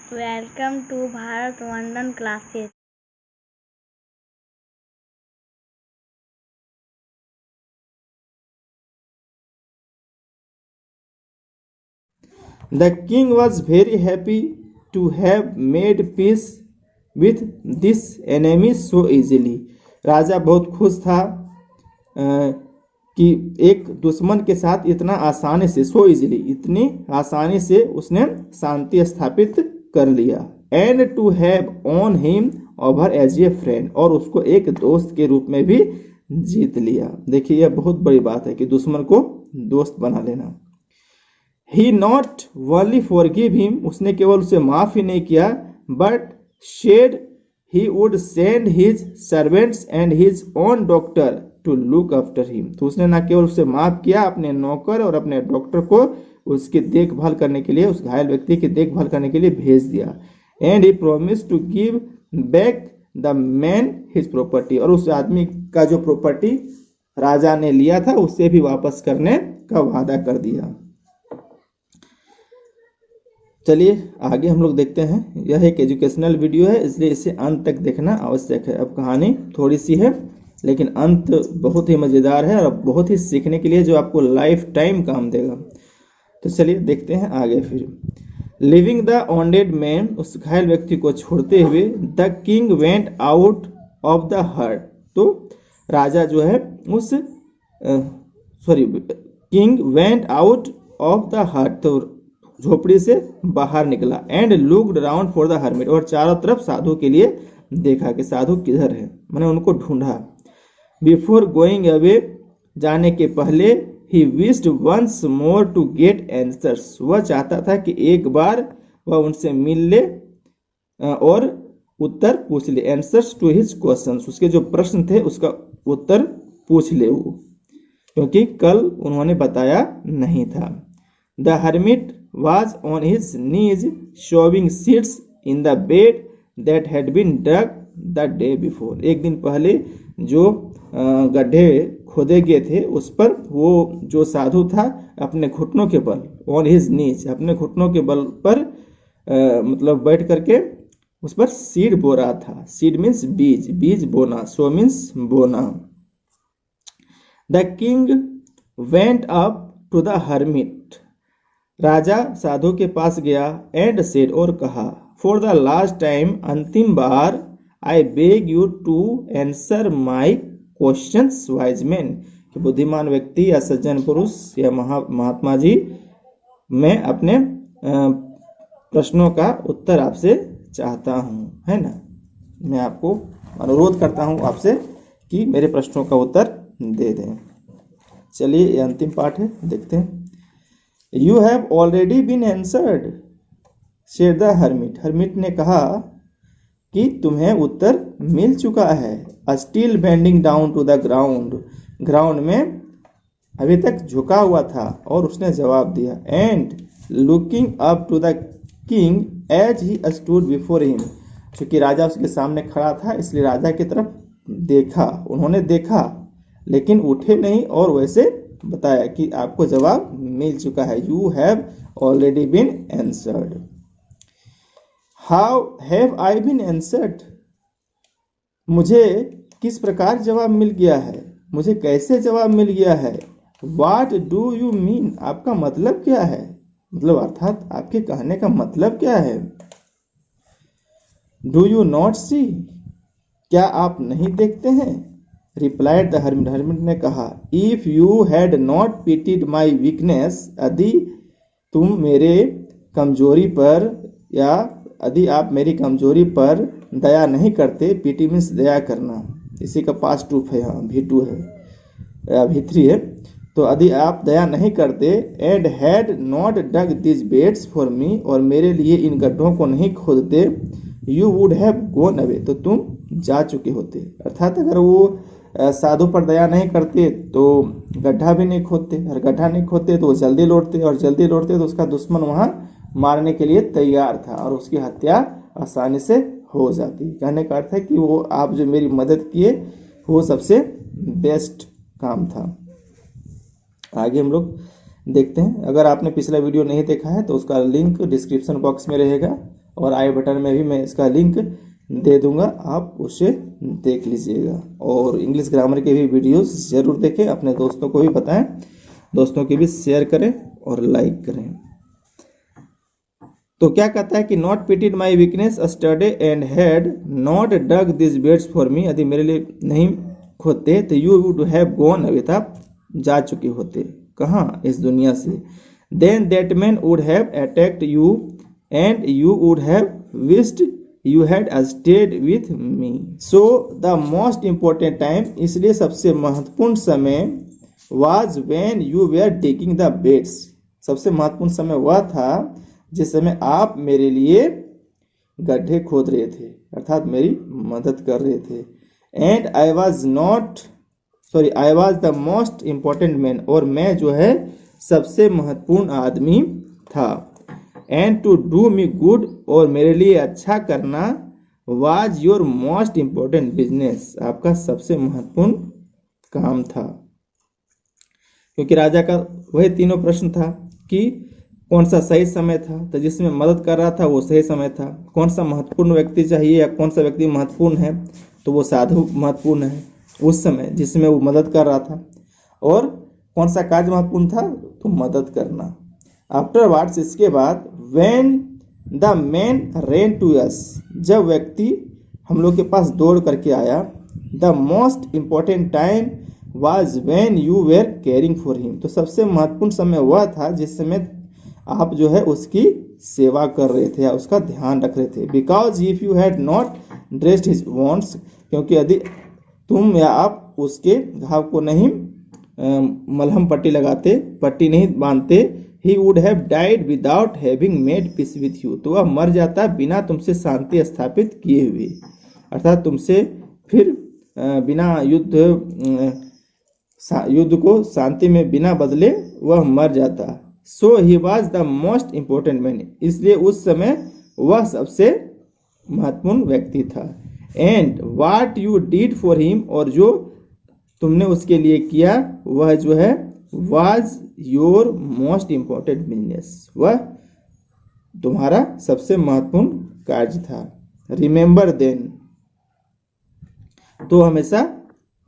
Welcome to Bharat Vandan classes. The king was very happy to have made peace with this enemy so easily. राजा बहुत खुश था कि एक दुश्मन के साथ इतना आसानी से इतनी आसानी से उसने शांति स्थापित कर लिया। And to have on him over as a friend, और उसको एक दोस्त के रूप में भी जीत लिया। देखिए यह बहुत बड़ी बात है कि दुश्मन को दोस्त बना लेना। He not only forgive him, उसने केवल उसे माफ ही नहीं किया, but said he would send his servants and his own doctor to look after him. तो उसने ना केवल उसे माफ किया, अपने नौकर और अपने डॉक्टर को उसकी देखभाल करने के लिए, उस घायल व्यक्ति की देखभाल करने के लिए भेज दिया। And he promise to give back the man his property, और उस आदमी का जो प्रॉपर्टी राजा ने लिया था उसे भी वापस करने का वादा कर दिया। चलिए आगे हम लोग देखते हैं। यह एक एजुकेशनल वीडियो है, इसलिए इसे अंत तक देखना आवश्यक है। अब कहानी थोड़ी सी है लेकिन अंत बहुत ही मज़ेदार है और बहुत ही सीखने के लिए जो आपको लाइफ टाइम काम देगा। तो चलिए देखते हैं आगे। फिर लिविंग द ऑनडेड मैन, उस घायल व्यक्ति को छोड़ते हुए, the king went out of the hut, तो राजा जो है उस king went out of the hut, तो झोपड़ी से बाहर निकला। And looked around for the hermit, और चारों तरफ साधु के लिए देखा कि साधु किधर है, मैंने उनको ढूंढा। बिफोर गोइंग अवे, जाने के पहले, he wished once more to get answers, वह चाहता था कि एक बार वह उनसे मिल ले और उत्तर पूछ ले। आंसर्स टू हिज क्वेश्चंस, उसके जो प्रश्न थे उसका उत्तर पूछ ले वो, क्योंकि कल उन्होंने बताया नहीं था। The hermit was on his knees shoving seeds in the bed that had been dug the day before, एक दिन पहले जो गड्ढे खोदे गए थे उस पर वो जो साधु था अपने घुटनों के बल, on his knees, अपने घुटनों के बल पर मतलब बैठ करके उस पर सीड बो रहा था। सीड मीन्स बीज, बीज बोना, सो मीन्स बोना। The king went up to the hermit, राजा साधु के पास गया। एंड सेड, और कहा, फॉर द लास्ट टाइम, अंतिम बार, I beg you to answer my questions wise man, कि बुद्धिमान व्यक्ति या सज्जन पुरुष या महात्मा जी, मैं अपने प्रश्नों का उत्तर आपसे चाहता हूँ, है ना। मैं आपको अनुरोध करता हूँ आपसे कि मेरे प्रश्नों का उत्तर दे दें। चलिए ये अंतिम पाठ है, देखते हैं। You have already been answered, said the hermit. hermit ने कहा कि तुम्हें उत्तर मिल चुका है। Still bending down to the ground, ground में अभी तक झुका हुआ था, और उसने जवाब दिया। And looking up to the king as he stood before him, क्योंकि राजा उसके सामने खड़ा था इसलिए राजा की तरफ देखा, उन्होंने देखा लेकिन उठे नहीं, और वैसे बताया कि आपको जवाब मिल चुका है। You have already been answered. How have I been answered, मुझे किस प्रकार जवाब मिल गया है, मुझे कैसे जवाब मिल गया है। व्हाट डू यू मीन, आपका मतलब क्या है, मतलब अर्थात आपके कहने का मतलब क्या है। डू यू नॉट सी, क्या आप नहीं देखते हैं। रिप्लाइड द हर्मिट, हर्मिट ने कहा, if you had not pitied my weakness, यदि तुम मेरे कमजोरी पर, या यदि आप मेरी कमजोरी पर दया नहीं करते, पीटी मीन्स दया करना, इसी का पास्ट रूप है, यहाँ V2 है या V3 है, तो यदि आप दया नहीं करते, and had not dug this beds for me, और मेरे लिए इन गड्ढों को नहीं खोदते, you would have gone away, तो तुम जा चुके होते। अर्थात अगर वो साधु पर दया नहीं करते तो गड्ढा भी नहीं खोदते, और गड्ढा नहीं खोदते तो वो जल्दी लौटते, और जल्दी लौटते तो उसका दुश्मन वहां मारने के लिए तैयार था और उसकी हत्या आसानी से हो जाती। कहने का अर्थ है कि वो आप जो मेरी मदद किए वो सबसे बेस्ट काम था। आगे हम लोग देखते हैं। अगर आपने पिछला वीडियो नहीं देखा है तो उसका लिंक डिस्क्रिप्शन बॉक्स में रहेगा, और आई बटन में भी मैं इसका लिंक दे दूंगा, आप उसे देख लीजिएगा। और इंग्लिश ग्रामर के भी वीडियोस जरूर देखें, अपने दोस्तों को भी बताएं, दोस्तों के भी शेयर करें और लाइक करें। तो क्या कहता है कि not pitied my weakness study and had not dug this beds for me, यदि मेरे लिए नहीं खोदते तो you would have gone away, आप जा चुके होते कहाँ, इस दुनिया से। Then that man would have attacked you and you would have wished you had stayed with me. So the most important time, इसलिए सबसे महत्वपूर्ण समय, was when you were digging the beds, सबसे महत्वपूर्ण समय वह था जिस समय आप मेरे लिए गड्ढे खोद रहे थे, अर्थात मेरी मदद कर रहे थे। And I was the most important man, और मैं जो है सबसे महत्वपूर्ण आदमी था। And to do me good, और मेरे लिए अच्छा करना, was your most important business, आपका सबसे महत्वपूर्ण काम था। क्योंकि राजा का वही तीनों प्रश्न था कि कौन सा सही समय था, तो जिसमें मदद कर रहा था वो सही समय था। कौन सा महत्वपूर्ण व्यक्ति चाहिए या कौन सा व्यक्ति महत्वपूर्ण है, तो वो साधु महत्वपूर्ण है उस समय जिसमें वो मदद कर रहा था। और कौन सा कार्य महत्वपूर्ण था, तो मदद करना। आफ्टरवर्ड्स, इसके बाद, when the man ran to us, जब व्यक्ति हम लोग के पास दौड़ करके आया, the most important time was when you were caring for him, तो सबसे महत्वपूर्ण समय वह था जिस समय आप जो है उसकी सेवा कर रहे थे या उसका ध्यान रख रहे थे। Because if you had not dressed his wants, क्योंकि यदि तुम या आप उसके घाव को नहीं मलहम पट्टी लगाते, पट्टी नहीं बांधते, he would have died without having made peace with you, तो वह मर जाता बिना तुमसे शांति स्थापित किए हुए, अर्थात तुमसे फिर बिना युद्ध को शांति में बिना बदले वह मर जाता। So he was the most important man, इसलिए उस समय वह सबसे महत्वपूर्ण व्यक्ति था। And what you did for him, और जो तुमने उसके लिए किया वह जो है was your most important business, वह तुम्हारा सबसे महत्वपूर्ण कार्य था। रिमेंबर देन, तो हमेशा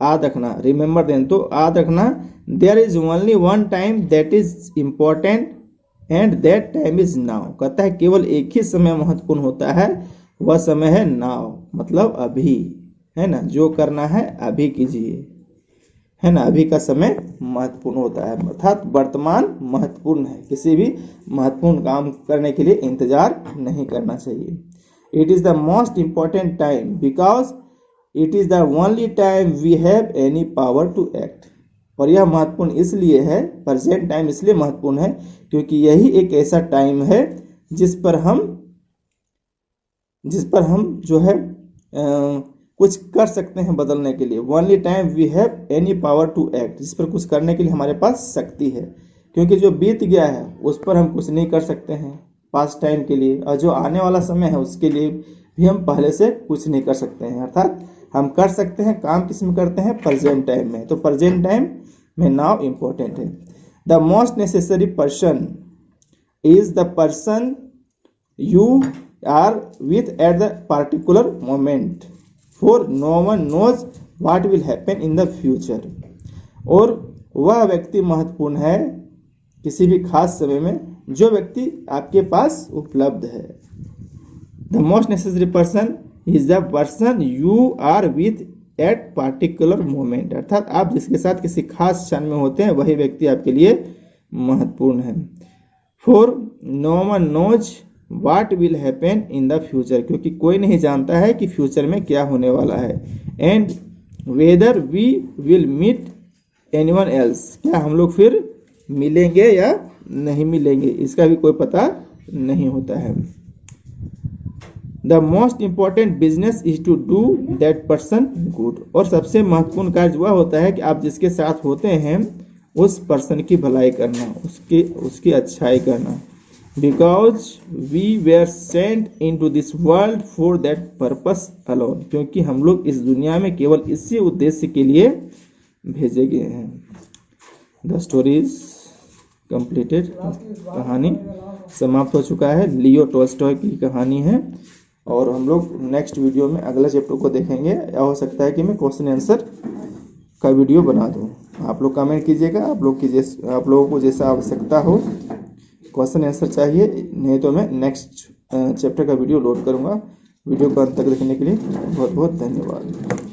याद रखना, रिमेंबर देन तो याद रखना, there is only one time that is important and that time is now, कहता है केवल एक ही समय महत्वपूर्ण होता है, वह समय है नाउ, मतलब अभी, है ना, जो करना है अभी कीजिए, है ना, अभी का समय महत्वपूर्ण होता है, अर्थात वर्तमान महत्वपूर्ण है, किसी भी महत्वपूर्ण काम करने के लिए इंतजार नहीं करना चाहिए। It is the most important time because it is the only time we have any power to act, और यह महत्वपूर्ण इसलिए है, प्रेजेंट टाइम इसलिए महत्वपूर्ण है क्योंकि यही एक ऐसा टाइम है जिस पर हम जो है कुछ कर सकते हैं बदलने के लिए। Only time we have any power to act, जिस पर कुछ करने के लिए हमारे पास शक्ति है, क्योंकि जो बीत गया है उस पर हम कुछ नहीं कर सकते हैं पास्ट टाइम के लिए, और जो आने वाला समय है उसके लिए भी हम पहले से कुछ नहीं कर सकते हैं, अर्थात हम कर सकते हैं काम किस में करते हैं, प्रेजेंट टाइम में। तो प्रेजेंट टाइम में नाउ इम्पोर्टेंट है। The most necessary person is the person you are with at the particular moment, for no one knows what will happen in the future, और वह व्यक्ति महत्वपूर्ण है किसी भी खास समय में जो व्यक्ति आपके पास उपलब्ध है। The most necessary person is the person you are with at particular moment, अर्थात आप जिसके साथ किसी खास क्षण में होते हैं वही व्यक्ति आपके लिए महत्वपूर्ण है। For no one knows what will happen in the future, क्योंकि कोई नहीं जानता है कि फ्यूचर में क्या होने वाला है। And whether we will meet anyone else, क्या हम लोग फिर मिलेंगे या नहीं मिलेंगे इसका भी कोई पता नहीं होता है। The most important business is to do that person good, और सबसे महत्वपूर्ण कार्य वह होता है कि आप जिसके साथ होते हैं उस पर्सन की भलाई करना, उसकी अच्छाई करना। Because we were sent into this world for that purpose alone, क्योंकि हम लोग इस दुनिया में केवल इसी उद्देश्य के लिए भेजे गए हैं। द स्टोरीज कंप्लीटेड, कहानी समाप्त हो चुका है। लियो टॉल्स्टॉय की कहानी है और हम लोग नेक्स्ट वीडियो में अगला चैप्टर को देखेंगे। या हो सकता है कि मैं क्वेश्चन आंसर का वीडियो बना दूं। आप लोग कमेंट कीजिएगा, आप लोगों को जैसा आवश्यकता हो, क्वेश्चन आंसर चाहिए, नहीं तो मैं नेक्स्ट चैप्टर का वीडियो लोड करूंगा। वीडियो को अंत तक देखने के लिए बहुत बहुत धन्यवाद।